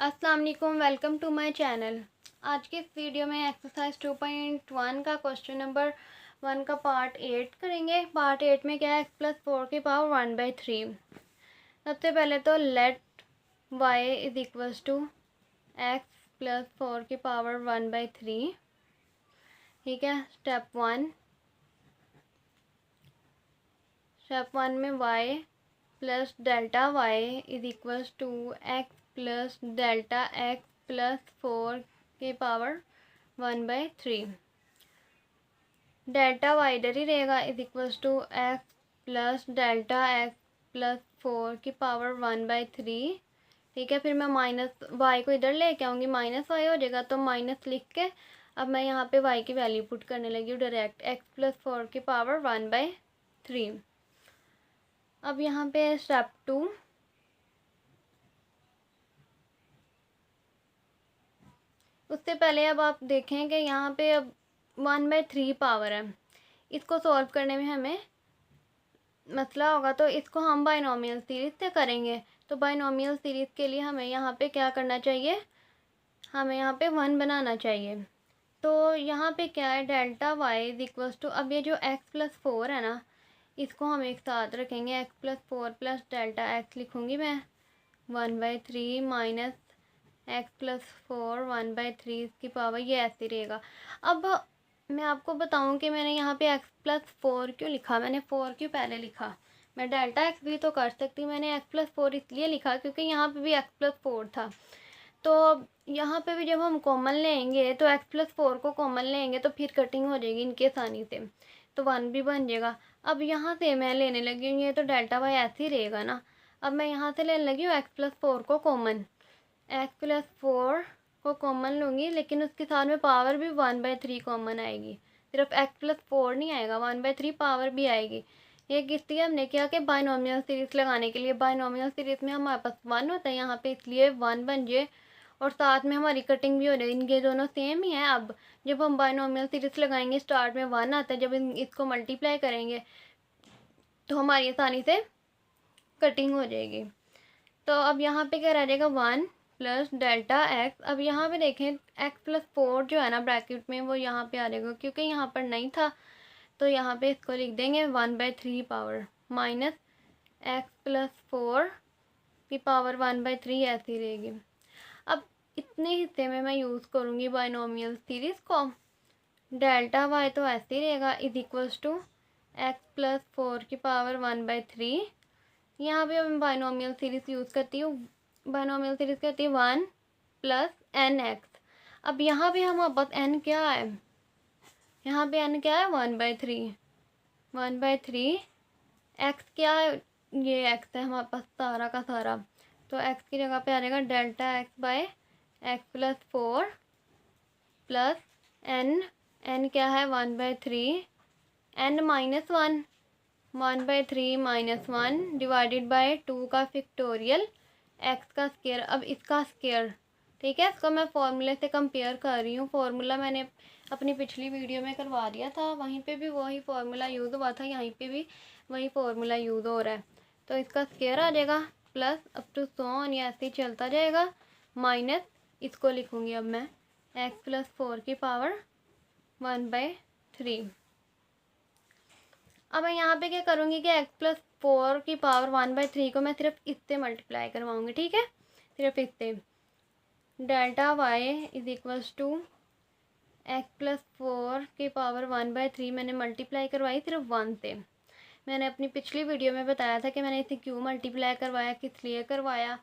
अस्सलाम वालेकुम, welcome to my channel. आज के इस वीडियो में एक्सरसाइज 2.1 का क्वेश्चन नंबर 1 का पार्ट 8 करेंगे। पार्ट 8 में क्या है, x+4 की पावर 1/3। सबसे पहले तो let y is equals to x+4 की पावर 1/3। ठीक है, स्टेप वन में y plus delta y is equals to x plus delta x plus 4 की पावर 1/3। डेल्टा y इधर ही रहेगा, is equals to x plus delta x plus 4 की power 1/3। ठीक है, फिर मैं माइनस y को इधर लेके आऊँगी, माइनस y हो जाएगा, तो माइनस लिख के अब मैं यहाँ पे y की वैल्यू पुट करने लगी हूँ डायरेक्ट, x प्लस 4 की पावर 1/3। अब यहाँ पे स्टेप 2, उससे पहले अब आप देखें कि यहाँ पे अब 1/3 पावर है। इसको सॉल्व करने में हमें मसला होगा, तो इसको हम बाइनोमियल सीरीज से करेंगे। तो बाइनोमियल सीरीज के लिए हमें यहाँ पे क्या करना चाहिए, हमें यहाँ पे 1 बनाना चाहिए। तो यहाँ पे क्या है, delta Y is equals to, अब ये जो x+4 है ना, इसको हम एक साथ रखेंगे, x+4 प्लस डेल्टा x लिखूँगी मैं 1/3 माइनस x+4 1/3 इसकी पावर, ये ऐसे रहेगा। अब मैं आपको बताऊं कि मैंने यहाँ पे x+4 क्यों लिखा, मैंने 4 क्यों पहले लिखा। मैं डेल्टा x भी तो कर सकती, मैंने x+4 इसलिए लिखा क्योंकि यहाँ पे भी x+4 था। तो यहाँ पे भी जब हम कॉमन लेंगे तो x+4 को कॉमन लेंगे तो फिर कटिंग हो जाएगी इनके आसानी से, तो 1 भी बन जाएगा। अब यहाँ से मैं लेने लगी हूँ, ये तो डेल्टा वाई ऐसे ही रहेगा ना। अब मैं यहाँ से लेने लगी हूँ x+4 को कॉमन, x+4 को कॉमन लूँगी, लेकिन उसके साथ में पावर भी 1/3 कॉमन आएगी। सिर्फ x+4 नहीं आएगा, 1/3 पावर भी आएगी। ये किस लिए हमने किया कि बाइनोमियल सीरीज लगाने के लिए। बाइनोमियल सीरीज में हमारे पास 1 होता है यहाँ पे, इसलिए 1 बन जाए और साथ में हमारी कटिंग भी हो जाए। इनके दोनों सेम ही हैं। अब जब हम बाइनोमियल सीरीज लगाएंगे, स्टार्ट में 1 आता है, जब इसको मल्टीप्लाई करेंगे तो हमारी आसानी से कटिंग हो जाएगी। तो अब यहाँ पे क्या रह जाएगा, 1 प्लस डेल्टा x। अब यहाँ पे देखें x+4 जो है ना ब्रैकेट में, वो यहाँ पे आ जाएगा, क्योंकि यहाँ पर नहीं था तो यहाँ पे इसको लिख देंगे 1/3 पावर माइनस x+4 की पावर 1/3 ऐसी रहेगी। अब इतने हिस्से में मैं यूज़ करूँगी बाइनोमियल सीरीज़ को। डेल्टा y तो ऐसे ही रहेगा, इज इक्वल्स टू x+4 की पावर 1/3। यहाँ पे मैं बाइनोमियल सीरीज यूज़ करती हूँ, बाइनोमियल सीरीज करती है 1 प्लस nx। अब यहाँ पे हमारे पास n क्या है, यहाँ पे n क्या है, 1/3। 1/3 x क्या है, ये x है हमारे पास सारा का सारा, तो x की जगह पे आ जाएगा delta x by x+4 plus n क्या है 1/3, n minus 1/3 minus 1 divided by 2 का फैक्टोरियल x का स्क्वायर। अब इसका स्क्वायर, ठीक है, इसको मैं फॉर्मूले से कंपेयर कर रही हूँ। फार्मूला मैंने अपनी पिछली वीडियो में करवा दिया था, वहीं पे भी वही फार्मूला यूज़ हुआ था, यहीं पे भी वही फार्मूला यूज़ हो रहा है। तो इसका स्क्वायर आ जाएगा plus up to so on, ये ऐसे ही चलता जाएगा, माइनस इसको लिखूँगी अब मैं x+4 की पावर 1/3। अब मैं यहाँ पे क्या करूँगी कि x+4 की पावर 1/3 को मैं सिर्फ इससे मल्टीप्लाई करवाऊँगी। ठीक है, सिर्फ इससे। Delta Y is equals to x+4 की पावर 1/3 मैंने मल्टीप्लाई करवाई सिर्फ 1 से। मैंने अपनी पिछली वीडियो में बताया था कि मैंने इसे क्यों मल्टीप्लाई करवाया, किस लिए करवाया।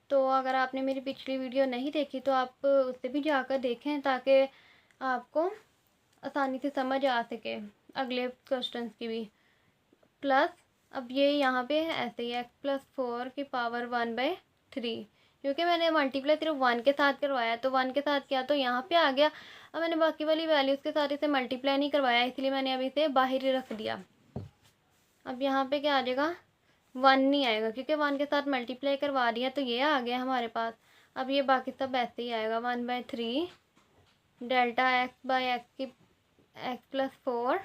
तो अगर आपने मेरी पिछली वीडियो नहीं देखी तो आप उससे भी जाकर देखें, ताकि आपको आसानी से समझ आ सके अगले क्वेश्चंस की भी। प्लस अब ये यहाँ पे ऐसे ही x+4 की पावर 1/3, क्योंकि मैंने मल्टीप्लाई सिर्फ 1 के साथ करवाया, तो 1 के साथ किया तो यहाँ पे आ गया। अब मैंने बाकी वाली वैल्यूज़ के साथ इसे मल्टीप्लाई नहीं करवाया, इसलिए मैंने अभी इसे बाहर ही रख दिया। अब यहाँ पे क्या आ जाएगा, 1 नहीं आएगा, क्योंकि 1 के साथ मल्टीप्लाई करवा दिया, तो ये आ गया हमारे पास। अब ये बाकी सब ऐसे ही आएगा, 1/3 डेल्टा x बाय x की x+4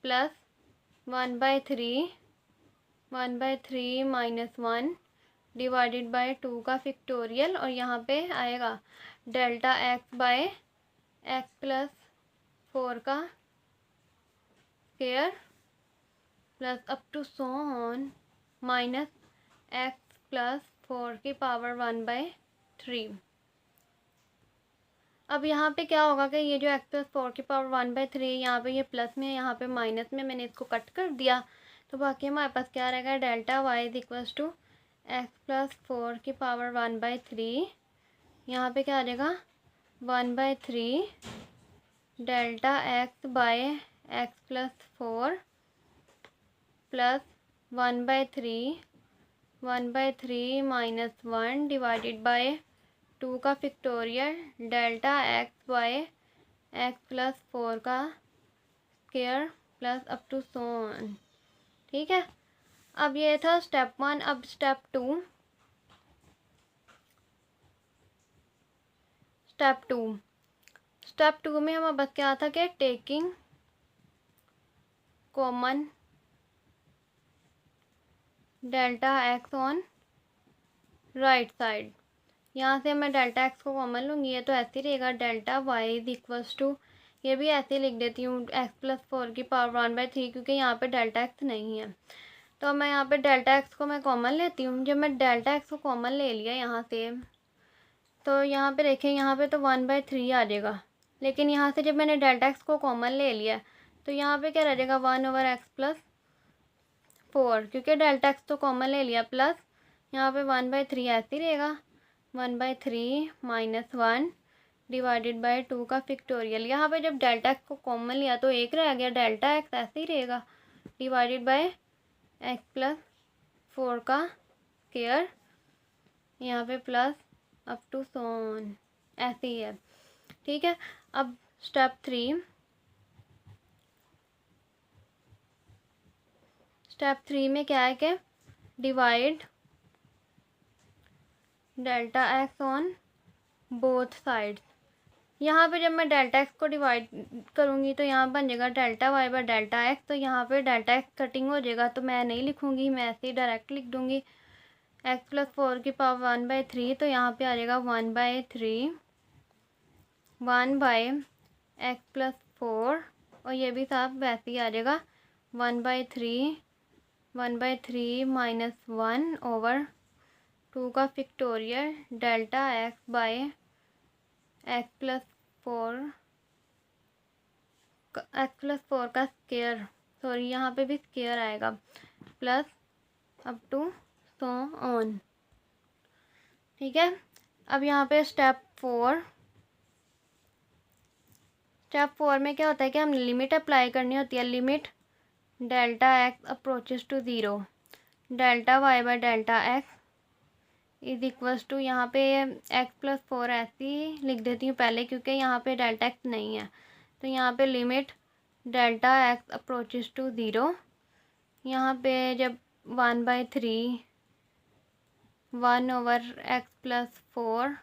plus 1/3 minus 1 divided by 2 का फैक्टोरियल, और यहाँ पे आएगा delta X by X plus 4 का square plus up to so on minus X plus 4 की पावर 1/3। अब यहाँ पे क्या होगा कि ये जो एक्स प्लस 4 की पावर 1/3 यहाँ पे ये प्लस में, यहाँ पे माइनस में, मैंने इसको कट कर दिया, तो बाकी हमारे पास क्या रहेगा, delta Y is equals to X plus 4 की पावर 1/3। यहाँ पे क्या आ जाएगा 1/3 delta X by X plus 4 plus 1/3 minus 1 divided by 2 का factorial delta X by X plus 4 का square plus up to so on. ठीक है, अब ये था स्टेप 1। अब स्टेप 2 में हमारे पास क्या था कि taking common delta x on right side. यहाँ से मैं डेल्टा एक्स को कॉमन लूँगी, ये तो ऐसे ही रहेगा, delta Y is equals to, ये भी ऐसे ही लिख देती हूँ एक्स प्लस 4 की पावर 1/3, क्योंकि यहाँ पे डेल्टा एक्स नहीं है। तो मैं यहाँ पे डेल्टा एक्स को मैं कॉमन लेती हूँ। जब मैं डेल्टा एक्स को कॉमन ले लिया यहाँ से, तो यहाँ पे देखें, यहाँ पे तो 1/3 आ जाएगा, लेकिन यहाँ से जब मैंने डेल्टा एक्स को कॉमन ले लिया तो यहाँ पे क्या रह जाएगा 1/x प्लस 4, क्योंकि डेल्टा एक्स तो कॉमन ले लिया, प्लस यहाँ पे 1/3 ऐसे ही रहेगा, 1/3 माइनस 1 डिवाइडेड बाय 2 का फैक्टोरियल। यहाँ पे जब डेल्टा एक्स को कॉमन लिया तो एक रह गया, डेल्टा एक्स ऐसे ही रहेगा, डिवाइडेड बाय एक्स प्लस 4 का स्क्वायर, यहाँ पे plus up to so on, ऐसे ही है। ठीक है, अब स्टेप 3 में क्या है कि divide delta x on both sides. यहाँ पे जब मैं डेल्टा एक्स को डिवाइड करूँगी तो यहाँ बन जाएगा delta Y by delta X, तो यहाँ पे डेल्टा एक्स कटिंग हो जाएगा, तो मैं नहीं लिखूँगी, मैं ऐसे ही डायरेक्ट लिख दूँगी एक्स प्लस 4 की पावर 1/3, तो यहाँ पे आ जाएगा 1/3 1/x प्लस 4, और ये भी साफ वैसे ही आ जाएगा 1/3 माइनस 1 ओवर 2 का factorial delta X by X plus 4 का स्क्वायर, सॉरी यहाँ पे भी स्क्वायर आएगा, plus up to so on. ठीक है, अब यहाँ पे स्टेप 4 में क्या होता है कि हम लिमिट अप्लाई करनी होती है, limit delta X approaches to 0 delta Y by delta X is equals to, यहाँ पे एक्स प्लस 4 ऐसे ही लिख देती हूँ पहले, क्योंकि यहाँ पे डेल्टा एक्स नहीं है, तो यहाँ पे limit delta X approaches to 0, यहाँ पे जब 1/3 1/x plus 4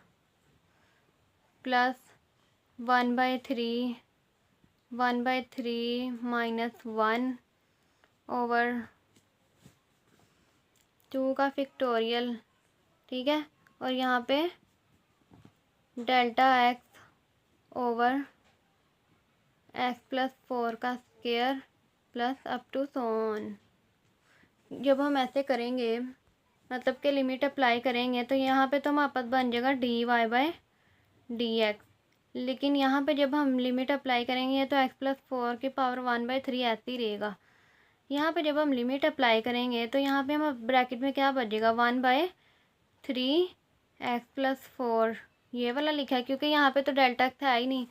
plus 1/3 minus 1 over 2 का फैक्टोरियल। ठीक है, और यहाँ पे delta X over X plus 4 का square plus up to so on. जब हम ऐसे करेंगे, मतलब कि लिमिट अप्लाई करेंगे, तो यहाँ पे तो हमारे पास बन जाएगा dy/dx, लेकिन यहाँ पे जब हम लिमिट अप्लाई करेंगे तो x प्लस 4 की पावर 1/3 ऐसे ही रहेगा। यहाँ पे जब हम लिमिट अप्लाई करेंगे तो यहाँ पे हम ब्रैकेट में क्या बचेगा 1/3 x प्लस 4, ये वाला लिखा है, क्योंकि यहाँ पे तो डेल्टा एक्स है ही नहीं,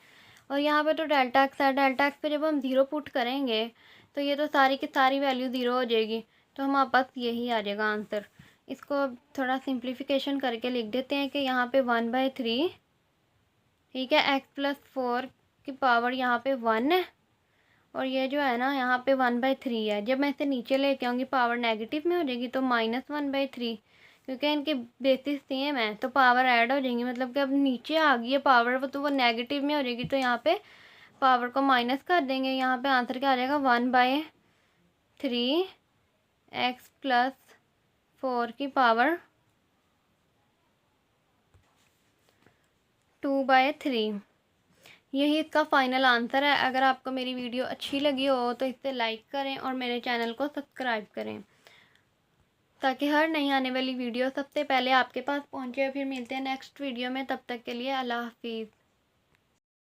और यहाँ पे तो डेल्टा एक्स है। डेल्टा एक्स पे जब हम 0 पुट करेंगे तो ये तो सारी की सारी वैल्यू 0 हो जाएगी, तो हमारे पास यही आ जाएगा आंसर। इसको थोड़ा सिंप्लीफिकेशन करके लिख देते हैं कि यहाँ पे 1/3, ठीक है, एक्स प्लस 4 की पावर यहाँ पे 1 है, और ये जो है ना यहाँ पे 1/3 है। जब मैं इसे नीचे लेके आऊँगी पावर नेगेटिव में हो जाएगी, तो -1/3, क्योंकि इनके बेसिस सेम है तो पावर ऐड हो जाएंगी, मतलब कि अब नीचे आ गई है पावर, वो तो वो नेगेटिव में हो जाएगी, तो यहाँ पे पावर को माइनस कर देंगे। यहाँ पे आंसर क्या आ जाएगा 1/3 एक्स प्लस 4 की पावर 2/3। यही इसका फाइनल आंसर है। अगर आपको मेरी वीडियो अच्छी लगी हो तो इसे लाइक करें और मेरे चैनल को सब्सक्राइब करें, ताकि हर नई आने वाली वीडियो सबसे पहले आपके पास पहुंचे। फिर मिलते हैं नेक्स्ट वीडियो में, तब तक के लिए अल्लाह हाफिज़।